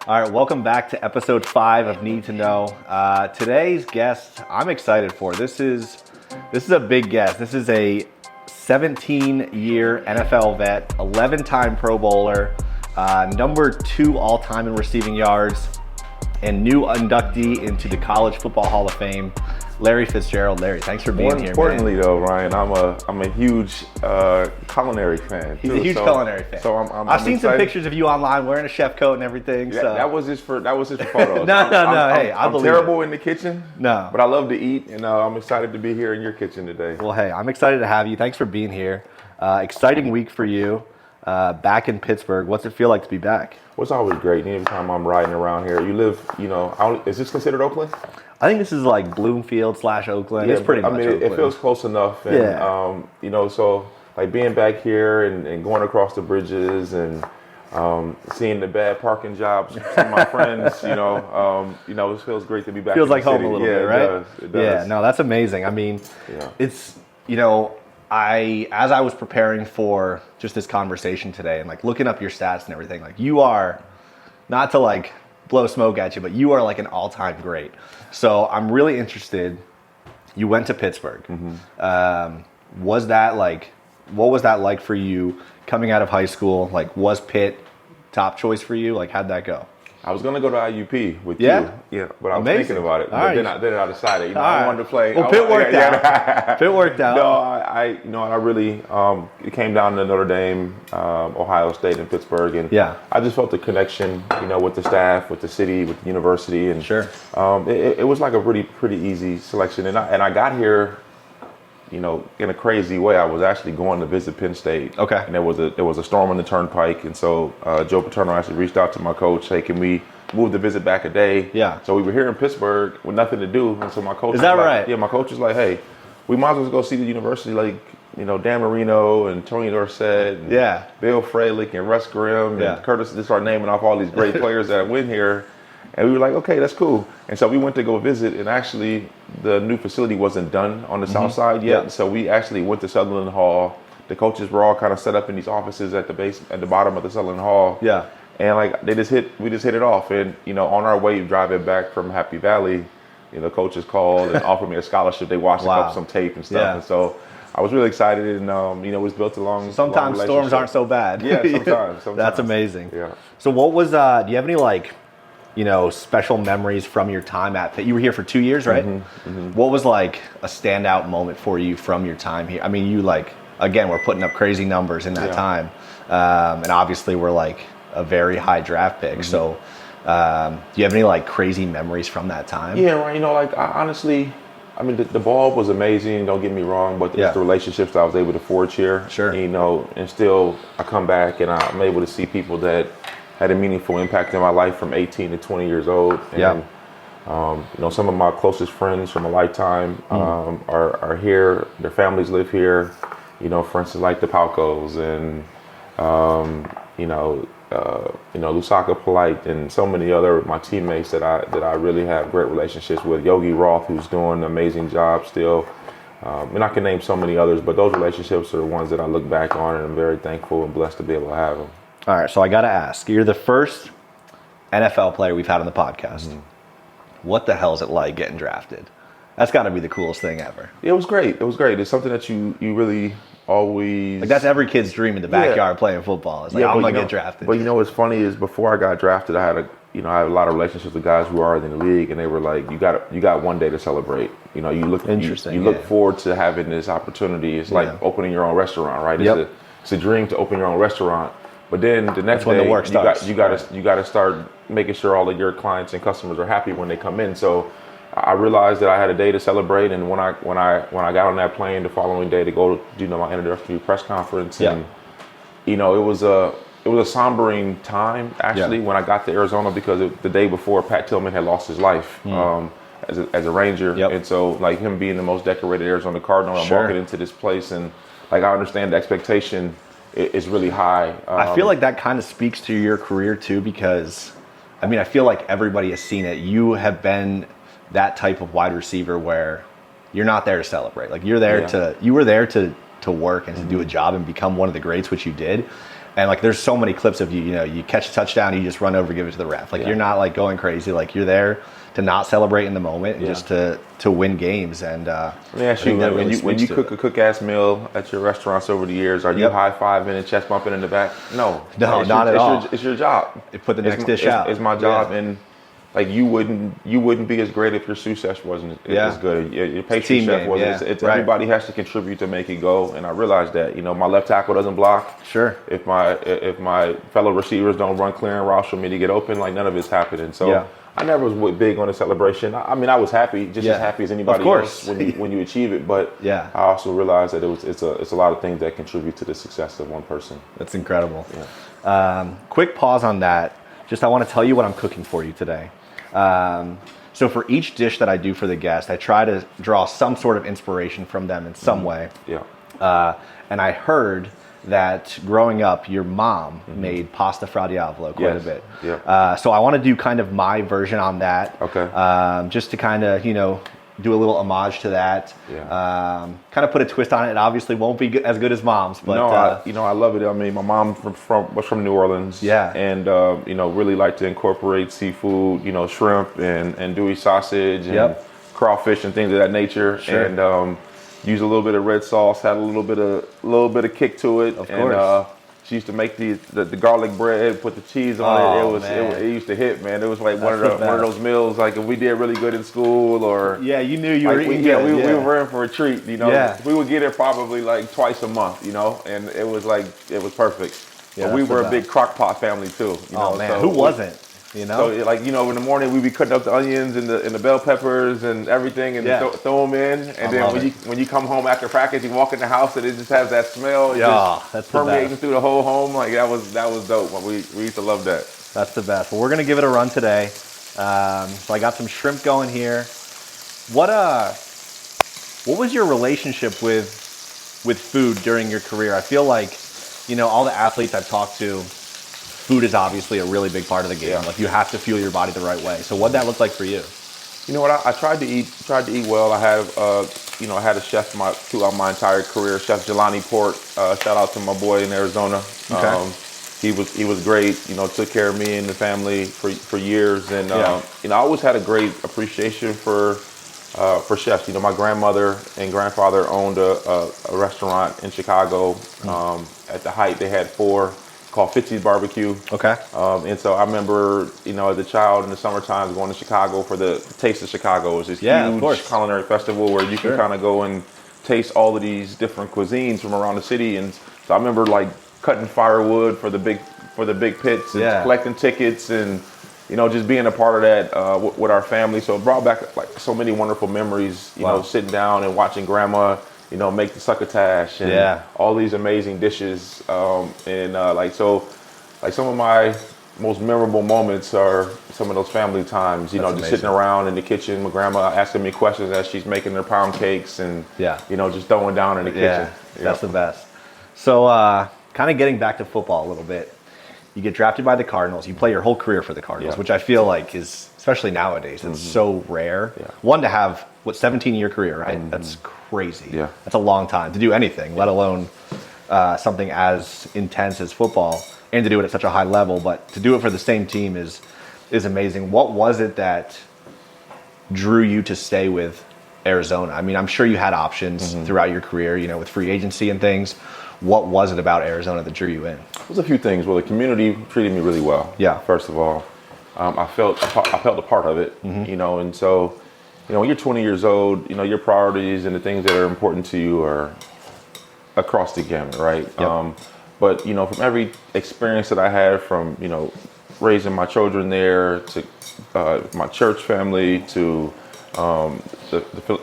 All right, welcome back to episode 5 of Need to Know. Today's guest, I'm excited for. This is a big guest. This is a 17-year NFL vet, 11-time Pro Bowler, number 2 all-time in receiving yards, and new inductee into the College Football Hall of Fame, Larry Fitzgerald. Larry, thanks for being here, man. More importantly, though, Ryan, I'm a huge Culinary fan. He's a huge Culinary fan. So I've seen some pictures of you online wearing a chef coat and everything. Yeah, so that was just for photos. No. Hey, I believe I'm terrible it. in the kitchen. No, but I love to eat, and I'm excited to be here in your kitchen today. Well, hey, I'm excited to have you. Thanks for being here. Exciting week for you. Back in Pittsburgh. What's it feel like to be back? Well, it's always great. Every time I'm riding around here, you live, is this considered Oakland? I think this is like Bloomfield / Oakland. Yeah, it's pretty much Oakland. It feels close enough. And, yeah. So like being back here and going across the bridges and seeing the bad parking jobs, some of my friends, it feels great to be back. Feels in like the home city. a little bit, right? It does. Yeah, no, that's amazing. I mean, it's, as I was preparing for just this conversation today and like looking up your stats and everything, like you are, not to like blow smoke at you, but you are like an all-time great. So I'm really interested. You went to Pittsburgh. Mm-hmm. What was that like for you coming out of high school? Like, was Pitt top choice for you? Like, how'd that go? I was going to go to IUP with you. Yeah, but I was thinking about it. But then I decided, I wanted to play. Well, Pitt worked out. Pitt worked out. No, I really, it came down to Notre Dame, Ohio State, and Pittsburgh. And I just felt the connection, with the staff, with the city, with the university. And sure. It was like a pretty easy selection. And I got here, in a crazy way. I was actually going to visit Penn State. Okay. And there was a storm on the turnpike, and so Joe Paterno actually reached out to my coach. Hey, can we move the visit back a day? Yeah. So we were here in Pittsburgh with nothing to do, and so my coach. Is that right? Yeah, my coach was like, hey, we might as well go see the university, like Dan Marino and Tony Dorsett, and Bill Fralick and Russ Grimm and Curtis. Just started naming off all these great players that went here. And we were like, okay, that's cool. And so we went to go visit, and actually the new facility wasn't done on the south side yet. Yeah. So we actually went to Sutherland Hall. The coaches were all kind of set up in these offices at the bottom of the Sutherland Hall. Yeah. And like we just hit it off. And on our way driving back from Happy Valley, coaches called and offered me a scholarship. They watched some tape and stuff. Yeah. And so I was really excited, and it was built along. Sometimes storms aren't so bad. Yeah, sometimes. That's amazing. Yeah. So what was? Do you have any special memories from your time at Pitt? You were here for 2 years, right? Mm-hmm, mm-hmm. What was like a standout moment for you from your time here? I mean, you again, we're putting up crazy numbers in that time. And obviously we're like a very high draft pick. Mm-hmm. So do you have any crazy memories from that time? Yeah, right. Honestly, I mean, the ball was amazing, don't get me wrong, but it's the relationships that I was able to forge here. Sure. And still I come back and I'm able to see people that had a meaningful impact in my life from 18 to 20 years old. And, some of my closest friends from a lifetime are here. Their families live here. For instance, like the Palcos and, Lusaka Polite and so many other my teammates that I really have great relationships with. Yogi Roth, who's doing an amazing job still. And I can name so many others, but those relationships are the ones that I look back on, and I'm very thankful and blessed to be able to have them. All right, so I got to ask, you're the first NFL player we've had on the podcast. Mm-hmm. What the hell is it like getting drafted? That's got to be the coolest thing ever. It was great. It's something that you really always... that's every kid's dream in the backyard playing football. It's like, I'm going to get drafted. But what's funny is before I got drafted, I had a lot of relationships with guys who are in the league, and they were like, you got one day to celebrate. You look interesting. You look forward to having this opportunity. It's like opening your own restaurant, right? Yep. It's a dream to open your own restaurant. But then the next day, the work starts. you got to start making sure all of your clients and customers are happy when they come in. So I realized that I had a day to celebrate, and when I got on that plane the following day to go to my introductory press conference, and it was a sombering time actually when I got to Arizona, because the day before Pat Tillman had lost his life as a Ranger, and so him being the most decorated Arizona Cardinal, I'm walking into this place, and I understand the expectation is really high. I feel like that kind of speaks to your career too, because I feel like everybody has seen it. You have been that type of wide receiver where you're not there to celebrate. Like you were there to work and to do a job and become one of the greats, which you did. And like, there's so many clips of you catch a touchdown, you just run over, give it to the ref. Like, you're not like going crazy. Like, you're there to not celebrate in the moment and just to win games. And let me ask you, when you cook a cook-ass meal at your restaurants over the years, are you high-fiving and chest bumping in the back? No, not at all. It's your job. Put the next dish out. It's my job, and like you wouldn't be as great if your sous chef wasn't as good. Your pastry chef wasn't. Everybody has to contribute to make it go, and I realized that. My left tackle doesn't block. Sure. If my fellow receivers don't run clearing routes for me to get open, like none of it's happening. So I never was big on the celebration. I mean, I was happy, just as happy as anybody else when you achieve it. But I also realized that it's a lot of things that contribute to the success of one person. That's incredible. Quick pause on that. I want to tell you what I'm cooking for you today. So for each dish that I do for the guest, I try to draw some sort of inspiration from them in some way. Yeah. And I heard that growing up, your mom made pasta fra diavolo quite a bit. Yeah. So I want to do kind of my version on that. Okay. Just to kind of, do a little homage to that. Yeah. Kind of put a twist on it. It obviously won't be as good as mom's, but I love it. I mean, my mom was from New Orleans. Yeah. And really like to incorporate seafood, shrimp and andouille sausage and crawfish and things of that nature. Sure. And use a little bit of red sauce, had a little bit of kick to it. Of course. And she used to make the garlic bread, put the cheese on it. It used to hit, man. It was like one of those meals. Like if we did really good in school, or you knew you were eating. We were in for a treat. We would get it probably like twice a month. And it was perfect. Yeah, but we were a big crock pot family too. Oh man, so who wasn't? So in the morning we'd be cutting up the onions and the bell peppers and everything and throw them in. And then when you come home after practice, you walk in the house and it just has that smell. That's permeating through the whole home. Like that was dope. We used to love that. That's the best. Well, we're gonna give it a run today. So I got some shrimp going here. What was your relationship with food during your career? I feel like, all the athletes I've talked to, food is obviously a really big part of the game. Like you have to fuel your body the right way. So what'd that look like for you? You know what? I tried to eat well. I had I had a chef throughout my entire career, Chef Jelani Port. Shout out to my boy in Arizona. Okay. He was great. Took care of me and the family for years, and I always had a great appreciation for chefs. My grandmother and grandfather owned a restaurant in Chicago. At the height, they had 4. Called Fitzgerald Barbecue. Okay. And so I remember, as a child in the summertime going to Chicago for the Taste of Chicago. It was this huge culinary festival where you can kind of go and taste all of these different cuisines from around the city. And so I remember like cutting firewood for the big pits and collecting tickets and, just being a part of that with our family. So it brought back like so many wonderful memories, sitting down and watching grandma make the succotash and all these amazing dishes. Some of my most memorable moments are some of those family times, just amazing. Sitting around in the kitchen with grandma asking me questions as she's making her pound cakes and, just throwing down in the kitchen. That's the best. So kind of getting back to football a little bit, you get drafted by the Cardinals. You play your whole career for the Cardinals, which I feel like is, especially nowadays, it's so rare. Yeah. One, to have, 17-year career, right? Mm-hmm. That's crazy. Yeah. That's a long time to do anything, let alone something as intense as football, and to do it at such a high level. But to do it for the same team is amazing. What was it that drew you to stay with Arizona? I mean, I'm sure you had options throughout your career, with free agency and things. What was it about Arizona that drew you in? It was a few things. Well, the community treated me really well. Yeah. First of all, I felt a part of it, and so, when you're 20 years old, your priorities and the things that are important to you are across the gamut, right? Yep. But, from every experience that I had from, raising my children there to my church family to the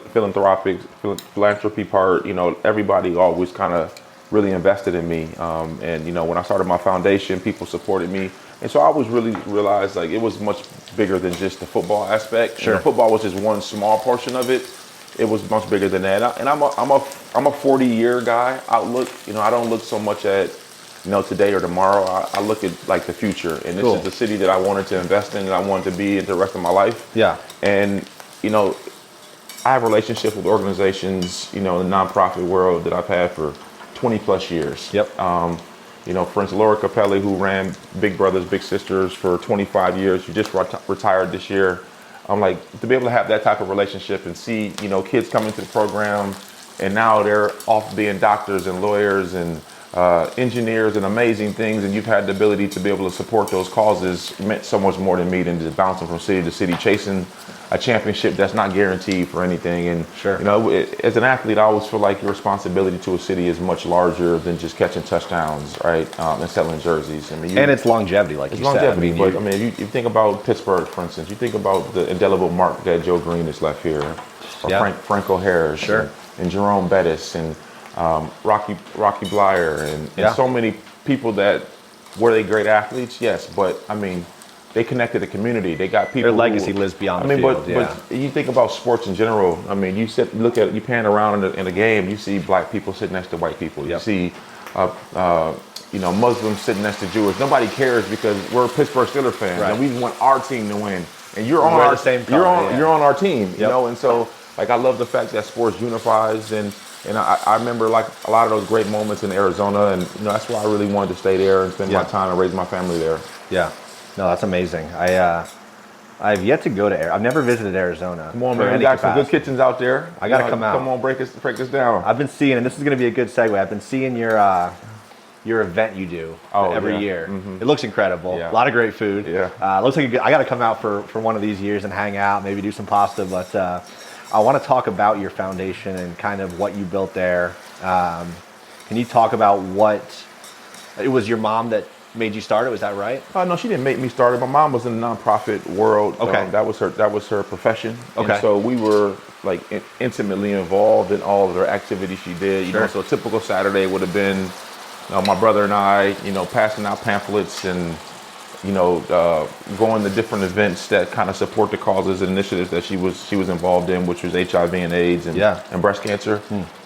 philanthropy part, everybody always kind of really invested in me. And when I started my foundation, people supported me. And so I always really realized like it was much bigger than just the football aspect. Sure. Football was just one small portion of it. It was much bigger than that. And I'm a 40-year guy outlook. I don't look so much at today or tomorrow. I look at like the future. And this is the city that I wanted to invest in and I wanted to be in the rest of my life. Yeah. And I have relationships with organizations, in the nonprofit world that I've had for 20 plus years. Yep. for instance, Laura Capelli, who ran Big Brothers Big Sisters for 25 years, she just retired this year. I'm like, to be able to have that type of relationship and see, kids come into the program and now they're off being doctors and lawyers and engineers and amazing things, and you've had the ability to be able to support those causes meant so much more than me than just bouncing from city to city, chasing a championship that's not guaranteed for anything. And sure. As an athlete, I always feel like your responsibility to a city is much larger than just catching touchdowns, right? And selling jerseys. I mean, and it's longevity, like you said. Longevity, but you think about Pittsburgh, for instance. You think about the indelible mark that Joe Green has left here, or Franco Harris, sure, and Jerome Bettis, and Rocky Blyer, and so many people that were they great athletes? Yes, but I mean, they connected the community. They got people. Their legacy lives beyond the field. But you think about sports in general. I mean, you pan around in a game, you see black people sitting next to white people. You see, Muslims sitting next to Jewish. Nobody cares because we're Pittsburgh Steelers fans, and we want our team to win. And you're on our same color, you're on our team, and so like I love the fact that sports unifies, and I remember like a lot of those great moments in Arizona, and that's why I really wanted to stay there and spend my time and raise my family there. Yeah, no, that's amazing. I've yet to go to I've never visited Arizona. Come on, man, we got some good kitchens out there. I gotta come out. Come on, break us down. I've been seeing, and this is gonna be a good segue. I've been seeing your event you do every year. Mm-hmm. It looks incredible. A lot of great food. Looks like I got to come out for one of these years and hang out, maybe do some pasta. But I want to talk about your foundation and kind of what you built there. Can you talk about what it was your mom that made you start it? Was that right? No, she didn't make me start it. My mom was in the nonprofit world. Okay, that was her profession. Okay, and so we were like intimately involved in all of her activities she did. You know, so a typical Saturday would have been my brother and I, passing out pamphlets and, going to different events that kind of support the causes and initiatives that she was involved in, which was HIV and AIDS and breast cancer.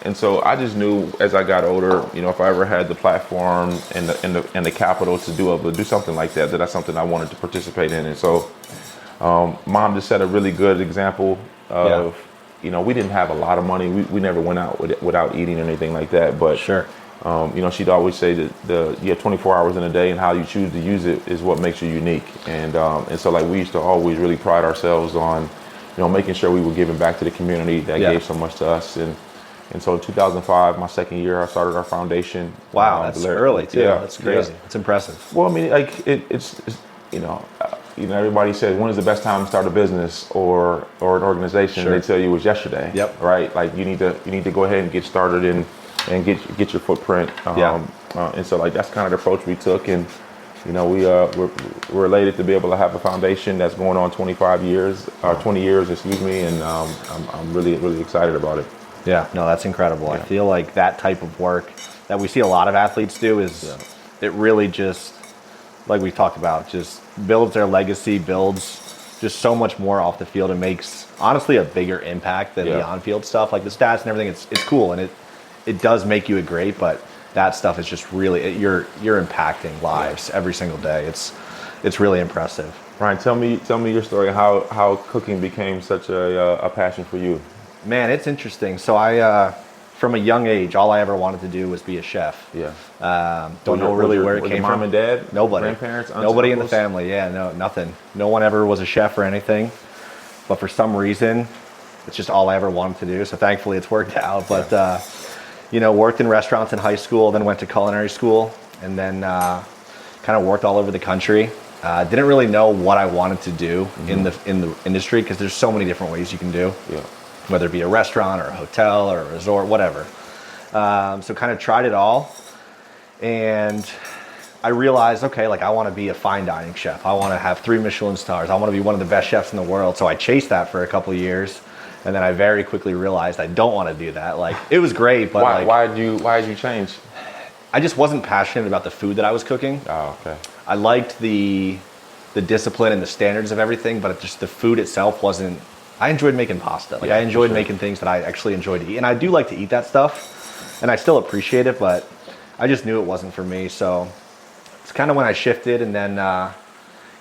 And so I just knew as I got older, if I ever had the platform and the capital to do something like that, that's something I wanted to participate in. And so mom just set a really good example of, we didn't have a lot of money. We never went out without eating or anything like that. But she'd always say that you have 24 hours in a day, and how you choose to use it is what makes you unique. And so like we used to always really pride ourselves on, making sure we were giving back to the community that gave so much to us. And so in 2005, my second year, I started our foundation. Wow, that's early too. Yeah, that's crazy. Yeah. It's impressive. Well, I mean, like it's everybody says, when is the best time to start a business or an organization? They tell you it was yesterday. Yep. Right. Like you need to go ahead and get started and get your footprint. And so like that's kind of the approach we took, and we're elated to be able to have a foundation that's going on 20 years, and I'm really, really excited about it. Yeah, no, that's incredible. I feel like that type of work that we see a lot of athletes do is it really just, like we talked about, just builds their legacy, builds just so much more off the field, and makes honestly a bigger impact than the on-field stuff. Like the stats and everything, it's cool, and it does make you a great, but that stuff is just really, you're impacting lives every single day. It's really impressive. Ryan, tell me your story, how cooking became such a passion for you. Man, it's interesting. So I, from a young age, all I ever wanted to do was be a chef. Don't know really where it came from. Mom and dad? Nobody. Grandparents? Aunts, nobody in uncles? the family. Yeah, no, nothing. No one ever was a chef or anything. But for some reason, it's just all I ever wanted to do. So thankfully it's worked out. But, worked in restaurants in high school, then went to culinary school, and then kind of worked all over the country. Didn't really know what I wanted to do in the industry, because there's so many different ways you can do. Whether it be a restaurant or a hotel or a resort, whatever. So kind of tried it all, and I realized, okay, like I want to be a fine dining chef. I want to have 3 Michelin stars. I want to be one of the best chefs in the world. So I chased that for a couple of years, and then I very quickly realized I don't want to do that. Like it was great, but why did you change? I just wasn't passionate about the food that I was cooking. Oh, okay. I liked the discipline and the standards of everything, but just the food itself wasn't. I enjoyed making pasta. Like I enjoyed making things that I actually enjoyed to eat. And I do like to eat that stuff, and I still appreciate it, but I just knew it wasn't for me. So it's kind of when I shifted, and then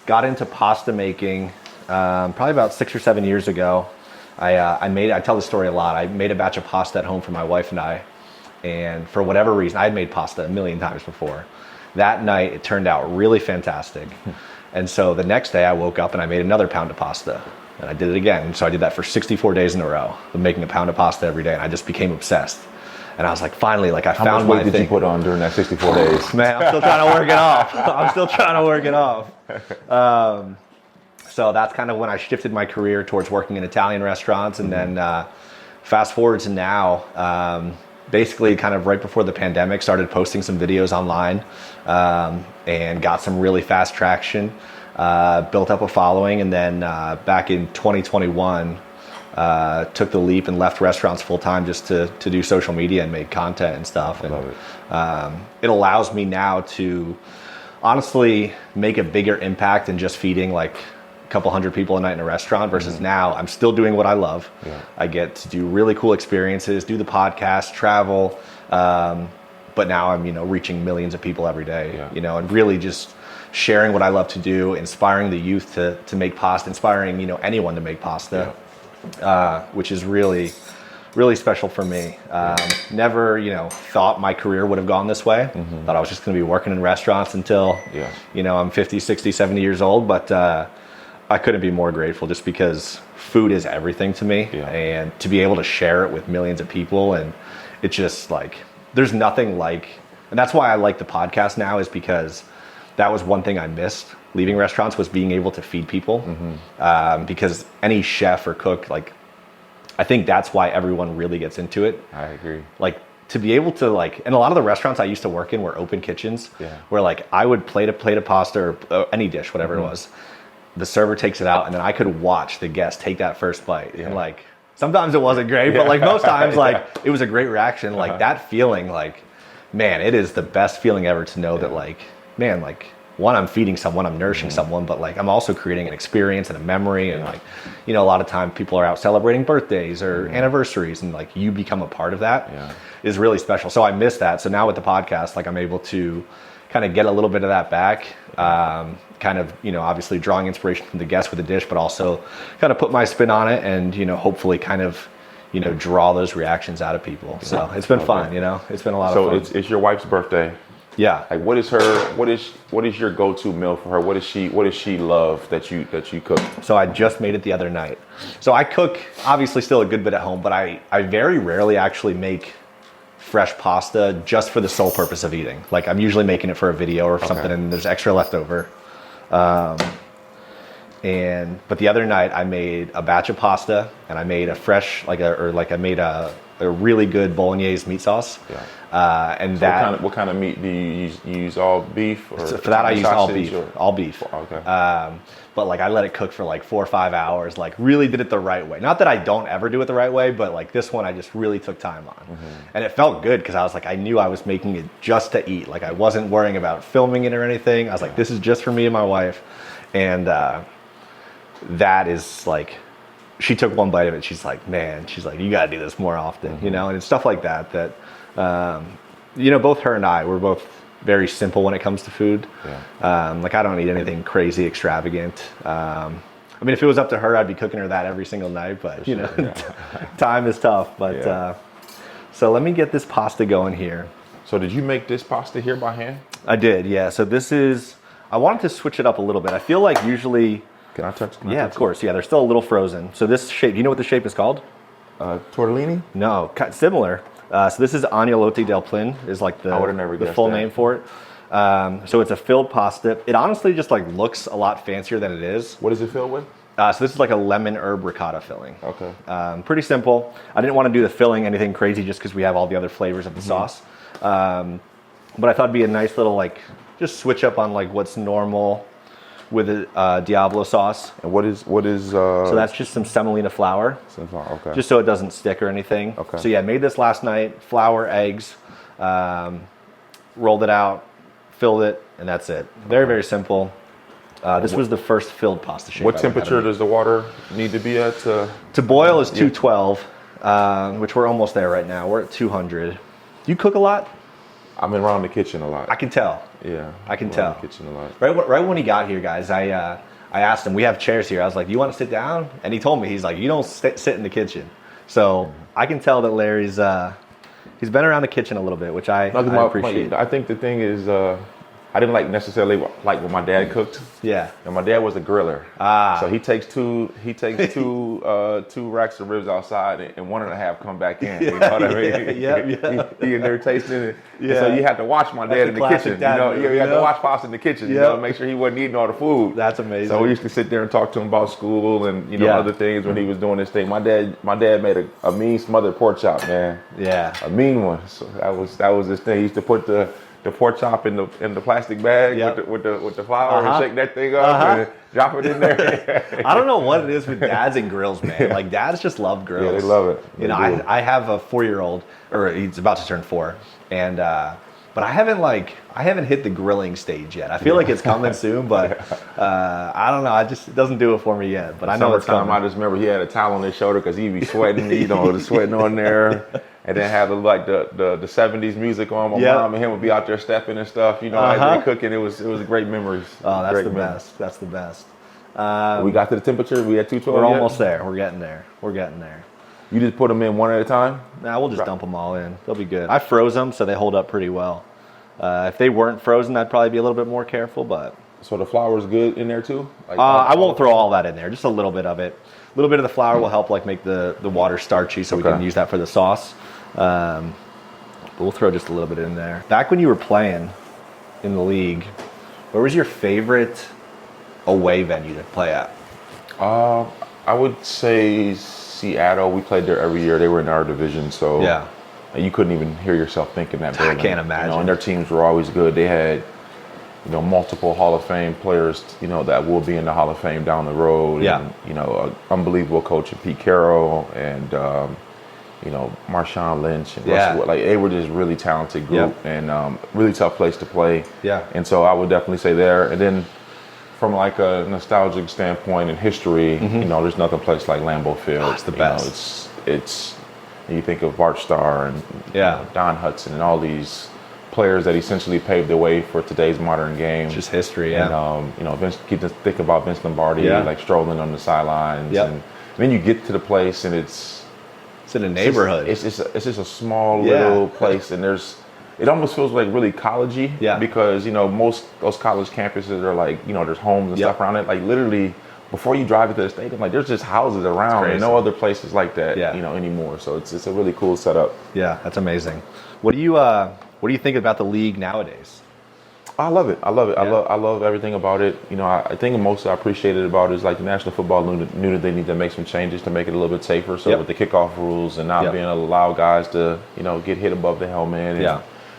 got into pasta making probably about 6 or 7 years ago. I tell the story a lot. I made a batch of pasta at home for my wife and I. And for whatever reason, I had made pasta a million times before. That night, it turned out really fantastic. And so the next day I woke up and I made another pound of pasta. And I did it again. And so I did that for 64 days in a row of making a pound of pasta every day. And I just became obsessed. And I was like, finally, like I found my thing. How much weight did you put on during that 64 days? Man, I'm still trying to work it off. So that's kind of when I shifted my career towards working in Italian restaurants. And then fast forward to now, basically kind of right before the pandemic, started posting some videos online and got some really fast traction, built up a following. And then back in 2021, took the leap and left restaurants full time just to do social media and make content and stuff. And Love it. It allows me now to honestly make a bigger impact than just feeding like a couple hundred people a night in a restaurant versus now I'm still doing what I love. Yeah. I get to do really cool experiences, do the podcast, travel. But now I'm, reaching millions of people every day, and really just sharing what I love to do, inspiring the youth to make pasta, inspiring, anyone to make pasta. Which is really, really special for me. Never, thought my career would have gone this way. Thought I was just going to be working in restaurants until, I'm 50, 60, 70 years old. But I couldn't be more grateful just because food is everything to me. And to be able to share it with millions of people. And it's just like, there's nothing like, and that's why I like the podcast now, is because that was one thing I missed leaving restaurants, was being able to feed people. Because any chef or cook, like, I think that's why everyone really gets into it. I agree. Like, to be able to, like, and a lot of the restaurants I used to work in were open kitchens, where like I would plate a plate of pasta or any dish, whatever it was. The server takes it out, and then I could watch the guest take that first bite. And like, sometimes it wasn't great, but like most times, like it was a great reaction. Like that feeling, like, man, it is the best feeling ever to know that, like, man, like, one, I'm feeding someone, I'm nourishing someone, but like I'm also creating an experience and a memory. And like, a lot of time people are out celebrating birthdays or anniversaries, and like you become a part of that is really special. So I miss that. So now with the podcast, like I'm able to kind of get a little bit of that back, kind of, obviously drawing inspiration from the guests with the dish, but also kind of put my spin on it and, hopefully kind of, draw those reactions out of people. So it's been fun, it's been a lot of fun. So it's your wife's birthday. Yeah. Like, what is your go-to meal for her? What does she love that you cook? So I just made it the other night. So I cook obviously still a good bit at home, but I very rarely actually make fresh pasta just for the sole purpose of eating. Like I'm usually making it for a video or something, and there's extra left over. But the other night I made a batch of pasta, and I made a fresh I made a really good bolognese meat sauce. And so what kind of meat do you use? You use all beef? Or so for that I use all beef. All beef. Okay. But like I let it cook for like 4 or 5 hours. Like really did it the right way. Not that I don't ever do it the right way, but like this one I just really took time on, and it felt good because I was like, I knew I was making it just to eat. Like I wasn't worrying about filming it or anything. I was like, this is just for me and my wife, and that is like. She took one bite of it. She's like, man, you got to do this more often, and it's stuff like that, both her and I, we're both very simple when it comes to food. Like I don't eat anything crazy extravagant. I mean, if it was up to her, I'd be cooking her that every single night, but time is tough. But so let me get this pasta going here. So did you make this pasta here by hand? I did, yeah. So I wanted to switch it up a little bit. I feel like usually... Can I touch? Yeah, of course. Yeah, they're still a little frozen. So this shape, do you know what the shape is called? Tortellini? No, similar. So this is agnolotti del plin, is like the full name for it. So it's a filled pasta. It honestly just like looks a lot fancier than it is. What is it filled with? So this is like a lemon herb ricotta filling. Okay. Pretty simple. I didn't want to do the filling anything crazy just because we have all the other flavors of the sauce. But I thought it'd be a nice little like just switch up on like what's normal with a Diablo sauce. And what is so that's just some semolina flour. Okay. Just so it doesn't stick or anything. Okay. So yeah, made this last night. Flour, eggs, rolled it out, filled it, and that's it. Very, very simple. This was the first filled pasta shape. What temperature does the water need to be at? To boil is 212, which we're almost there right now. We're at 200. Do you cook a lot? I'm around the kitchen a lot. I can tell. Yeah, I can tell. The kitchen a lot. Right when he got here, guys, I asked him. We have chairs here. I was like, "Do you want to sit down?" And he told me, he's like, "You don't sit in the kitchen." So I can tell that Larry's he's been around the kitchen a little bit, which I appreciate. I think the thing is, I didn't necessarily like what my dad cooked. Yeah. And my dad was a griller. So he takes two racks of ribs outside and 1.5 come back in. You know what I mean? Yeah. He in there tasting it. Yeah. So you had to watch my dad in the kitchen. You had to watch Pops in the kitchen. You know, make sure he wasn't eating all the food. That's amazing. So we used to sit there and talk to him about school and other things when he was doing this thing. My dad made a mean smothered pork chop, man. Yeah. A mean one. So that was his thing. He used to put the pork chop in the plastic bag with the flour and shake that thing up and drop it in there. I don't know what it is with dads and grills, man. Like dads just love grills. Yeah, they love it. You know, I have a 4-year-old, or he's about to turn 4, and but I haven't hit the grilling stage yet. I feel like it's coming soon, but I don't know. It doesn't do it for me yet. But I know it's coming. I just remember he had a towel on his shoulder because he'd be sweating, the sweating on there. And then have the 70s music on. My mom and him would be out there stepping and stuff. You know, as they cooking, it was great memories. Oh, that's the best. That's the best. We got to the temperature. We had 212. We're almost there. We're getting there. You just put them in one at a time? Nah, we'll just dump them all in. They'll be good. I froze them, so they hold up pretty well. If they weren't frozen, I'd probably be a little bit more careful. But so the flour's good in there too? I won't throw all that in there. Just a little bit of it. A little bit of the flour will help make the water starchy, so we can use that for the sauce. But we'll throw just a little bit in there. Back when you were playing in the league, where was your favorite away venue to play at? I would say Seattle. We played there every year. They were in our division, so you couldn't even hear yourself thinking that building. I can't imagine. And their teams were always good. They had multiple Hall of Fame players, that will be in the Hall of Fame down the road. Yeah. And, an unbelievable coach in Pete Carroll and Marshawn Lynch and Russell. They were just really talented group and really tough place to play. Yeah. And so I would definitely say there. And then from a nostalgic standpoint in history, there's nothing place like Lambeau Field. It's the best. It's you think of Bart Starr and Don Hudson and all these players that essentially paved the way for today's modern game. Just history, And think about Vince Lombardi, strolling on the sidelines, and then you get to the place and it's in a neighborhood. It's just a small little place, and it almost feels like really collegey. Yeah. Because most those college campuses are there's homes and stuff around it. Like literally, before you drive into the stadium, there's just houses around, and no other places like that anymore. So it's a really cool setup. Yeah, that's amazing. What do you think about the league nowadays? I love it. I Yeah. I love everything about it. I think most I appreciated about it is the National Football knew that they need to make some changes to make it a little bit safer. So with the kickoff rules and not being able to allow guys to get hit above the helmet.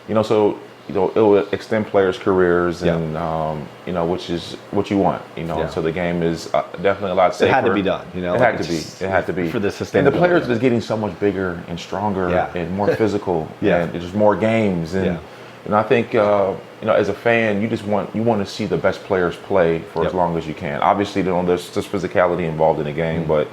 And, so it will extend players' careers and which is what you want. So the game is definitely a lot safer. It had to be done. It had to be for the sustainability. And the players are getting so much bigger and stronger and more physical. And there's more games and I think as a fan, you want to see the best players play for as long as you can. Obviously, there's just physicality involved in the game, but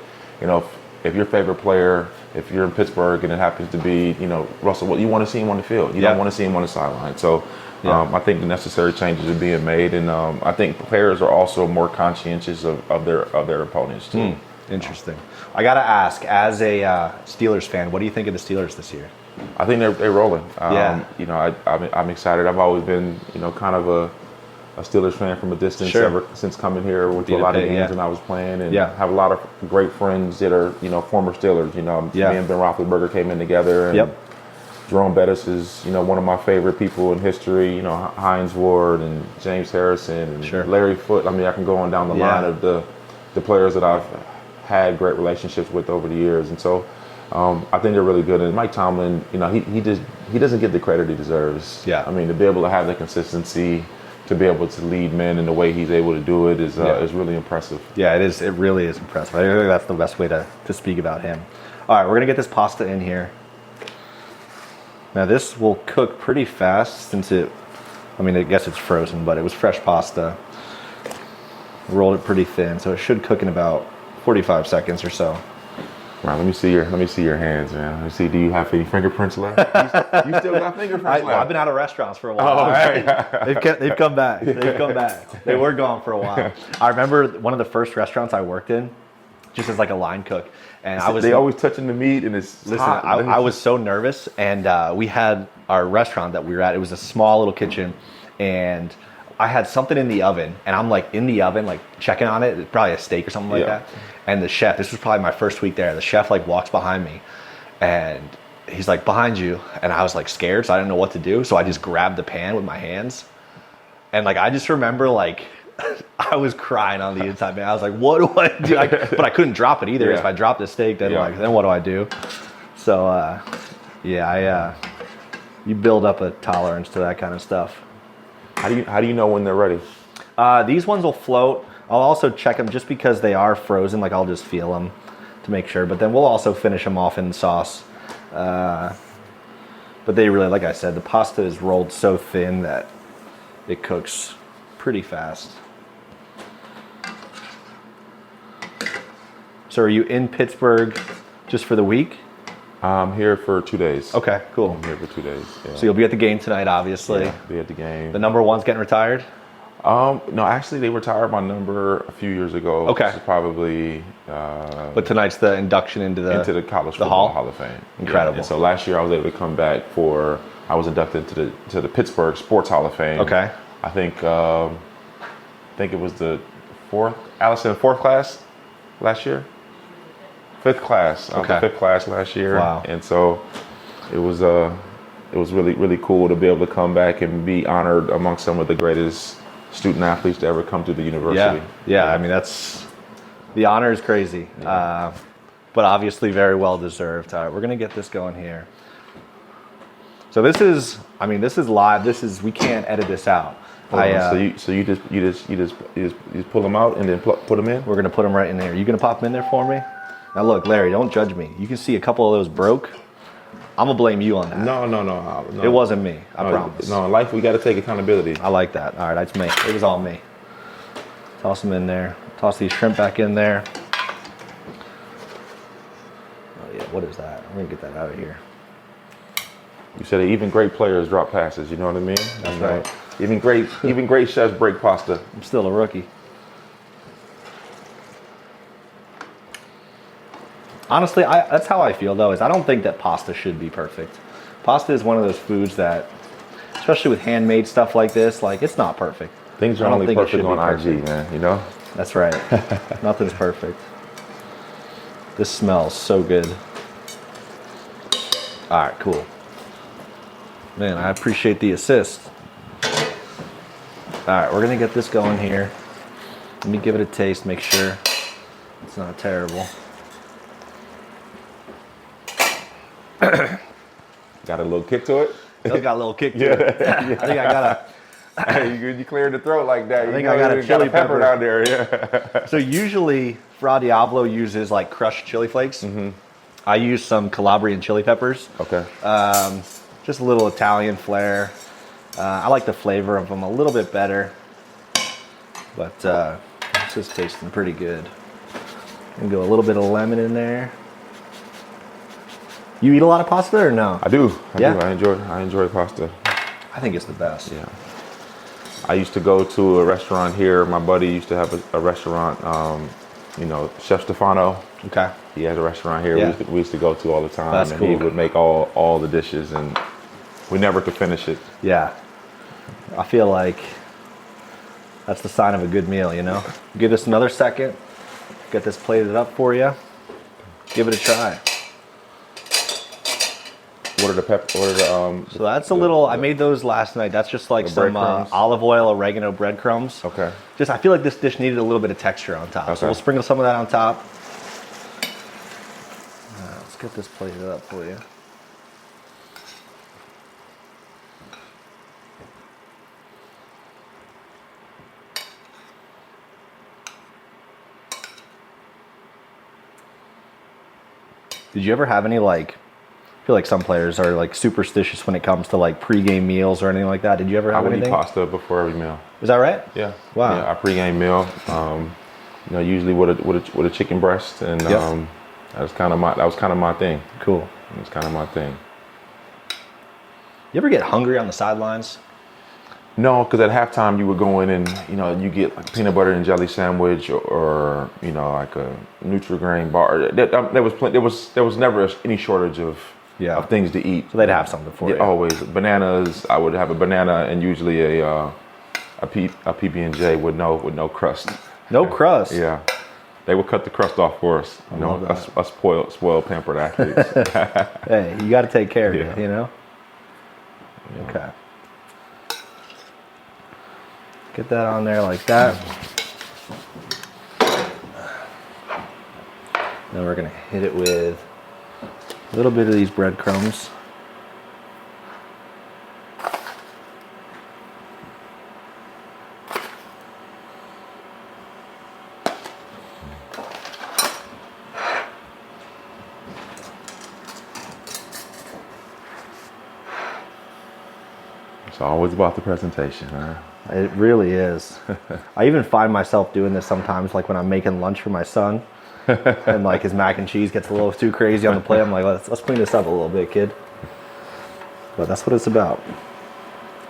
if your favorite player, if you're in Pittsburgh and it happens to be Russell, you want to see him on the field. You don't want to see him on the sideline. So I think the necessary changes are being made, and I think players are also more conscientious of their opponents too. Interesting. I got to ask, as a Steelers fan, what do you think of the Steelers this year? I think they're rolling. I'm excited. I've always been, kind of a Steelers fan from a distance ever since coming here. Went to a lot of games when I was playing, and have a lot of great friends that are, former Steelers. Me and Ben Roethlisberger came in together, and Jerome Bettis is, one of my favorite people in history. Hines Ward and James Harrison and Larry Foote. I mean, I can go on down the line of the players that I've had great relationships with over the years, and so. I think they're really good, and Mike Tomlin, he doesn't get the credit he deserves. I mean, to be able to have the consistency, to be able to lead men in the way he's able to do it is really impressive. Yeah, it is. It really is impressive. I think that's the best way to speak about him. All right, we're gonna get this pasta in here. Now this will cook pretty fast since I guess it's frozen, but it was fresh pasta. Rolled it pretty thin, so it should cook in about 45 seconds or so. Right, let me see your hands, man. Let me see. Do you have any fingerprints left? You still got fingerprints left? I've been out of restaurants for a while. Oh, right. They've come back. They've come back. They were gone for a while. I remember one of the first restaurants I worked in, just as a line cook, and they always touching the meat and it's hot. I was so nervous, and we had our restaurant that we were at. It was a small little kitchen, and I had something in the oven, and I'm like in the oven, like checking on it, probably a steak or something like that. And the chef, this was probably my first week there, the chef like walks behind me and he's like, behind you. And I was like scared, so I didn't know what to do. So I just grabbed the pan with my hands. And like, I just remember like, I was crying on the inside, man. I was like, what do I do? But I couldn't drop it either. Yeah. If I dropped the steak, then then what do I do? So you build up a tolerance to that kind of stuff. How do you know when they're ready? These ones will float. I'll also check them just because they are frozen. Like I'll just feel them to make sure. But then we'll also finish them off in the sauce. But they really, like I said, the pasta is rolled so thin that it cooks pretty fast. So are you in Pittsburgh just for the week? I'm here for 2 days. Okay, cool. I'm here for 2 days. Yeah. So you'll be at the game tonight, obviously. Yeah, be at the game. The number one's getting retired? No, actually, they retired my number a few years ago. Okay. This is probably. But tonight's the induction into the College Football Hall of Fame. Incredible. Yeah. So last year I was able to come back I was inducted to the Pittsburgh Sports Hall of Fame. Okay. I think it was the fourth class last year. Fifth class. Okay. Fifth class last year. Wow. And so it was really, really cool to be able to come back and be honored amongst some of the greatest student athletes to ever come to the university. Yeah. I mean, the honor is crazy, but obviously very well deserved. All right, we're gonna get this going here. So this is live. We can't edit this out. So you just pull them out and then put them in. We're gonna put them right in there. You gonna pop them in there for me? Now look, Larry, don't judge me. You can see a couple of those broke. I'm gonna blame you on that. No. It wasn't me. I promise. No, in life we got to take accountability. I like that. All right, that's me. It was all me. Toss them in there. Toss these shrimp back in there. Oh yeah, what is that? I'm gonna get that out of here. You said even great players drop passes. You know what I mean? That's right. Even great chefs break pasta. I'm still a rookie. Honestly, that's how I feel though, is I don't think that pasta should be perfect. Pasta is one of those foods that, especially with handmade stuff like this, like it's not perfect. Things are only perfect on IG, man, you know? That's right. Nothing's perfect. This smells so good. All right, cool. Man, I appreciate the assist. All right, we're gonna get this going here. Let me give it a taste, make sure it's not terrible. Got a little kick to it? Still got a little kick to it. I think I got you cleared the throat like that. I think I got a chili pepper down there, yeah. So usually Fra Diavolo uses like crushed chili flakes. Mm-hmm. I use some Calabrian chili peppers. Okay. Just a little Italian flair. I like the flavor of them a little bit better, but this is tasting pretty good. And go a little bit of lemon in there. You eat a lot of pasta or no? I do. I enjoy pasta. I think it's the best. Yeah. I used to go to a restaurant here. My buddy used to have a restaurant, Chef Stefano. Okay. He has a restaurant here we used to go to all the time. That's cool. He would make all the dishes and we never could finish it. Yeah. I feel like that's the sign of a good meal, you know? Give this another second. Get this plated up for you. Give it a try. What are the So that's a little. I made those last night. That's just like some olive oil, oregano, breadcrumbs. Okay. I feel like this dish needed a little bit of texture on top. Okay. So we'll sprinkle some of that on top. Let's get this plated up for you. Did you ever have any I feel like some players are like superstitious when it comes to like pregame meals or anything like that. Did you ever have anything? I would eat pasta before every meal. Is that right? Yeah. Wow. Yeah, our pregame meal, usually with a chicken breast, and that was kind of my thing. Cool. It was kind of my thing. You ever get hungry on the sidelines? No, because at halftime you would go in and you get like a peanut butter and jelly sandwich or like a Nutri-Grain bar. There was never any shortage of things to eat. So they'd have something for you. Always bananas. I would have a banana and usually a a PB&J with no crust. No crust. Yeah, they would cut the crust off for us. You know, us spoiled, pampered athletes. Hey, you got to take care of Yeah. it, you know? Okay. Get that on there like that. Then we're gonna hit it with a little bit of these breadcrumbs. It's always about the presentation, huh? It really is. I even find myself doing this sometimes, like when I'm making lunch for my son, and like his mac and cheese gets a little too crazy on the plate. I'm like, let's clean this up a little bit, kid. But that's what it's about.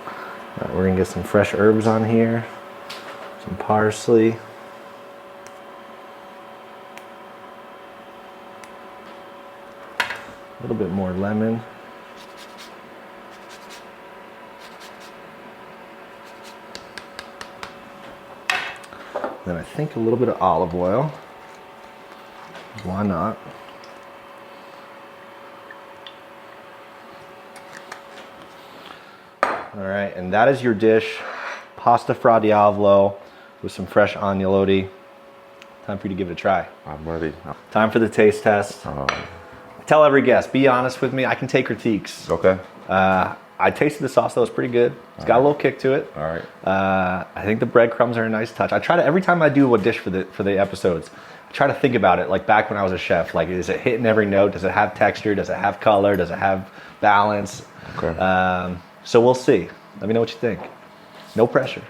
All right, we're gonna get some fresh herbs on here, some parsley. A little bit more lemon. Then I think a little bit of olive oil. Why not? All right, and that is your dish, pasta fra diavolo with some fresh agnolotti. Time for you to give it a try. I'm ready. Time for the taste test. Tell every guest, be honest with me. I can take critiques. Okay. I tasted the sauce, though. It's pretty good. It's got a little kick to it. All right. I think the breadcrumbs are a nice touch. I try to, every time I do a dish for the episodes, I try to think about it like back when I was a chef. Like, is it hitting every note? Does it have texture? Does it have color? Does it have balance? Okay. So we'll see. Let me know what you think. No pressure.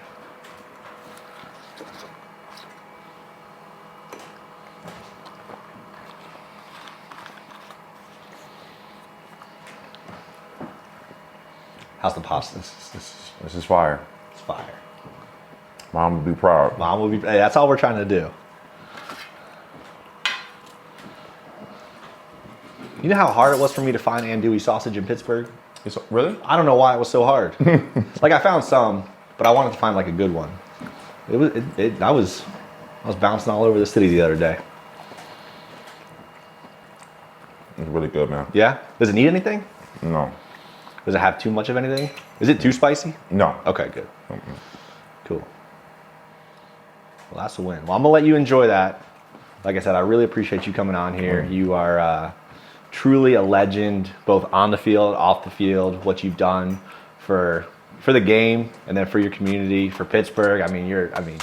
How's the pasta? This is fire. It's fire. Mom would be proud. Mom will be. Hey, that's all we're trying to do. You know how hard it was for me to find andouille sausage in Pittsburgh? Really? I don't know why it was so hard. Like, I found some, but I wanted to find like a good one. I was bouncing all over the city the other day. It's really good, man. Yeah? Does it need anything? No. Does it have too much of anything? Is it too spicy? No. Okay, good. Cool. Well, that's a win. Well, I'm gonna let you enjoy that. Like I said, I really appreciate you coming on here. You are truly a legend, both on the field, off the field. What you've done for the game, and then for your community, for Pittsburgh. I mean,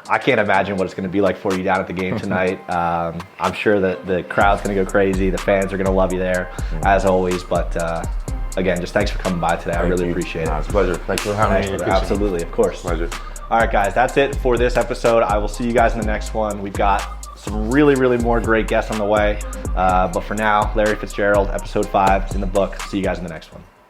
I can't imagine what it's going to be like for you down at the game tonight. I'm sure that the crowd's going to go crazy. The fans are going to love you there, as always. But again, just thanks for coming by today. I really appreciate it. It's a pleasure. Thanks for having me. Absolutely, of course. Pleasure. All right, guys, that's it for this episode. I will see you guys in the next one. We've got some really more great guests on the way. But for now, Larry Fitzgerald, episode 5 is in the book. See you guys in the next one.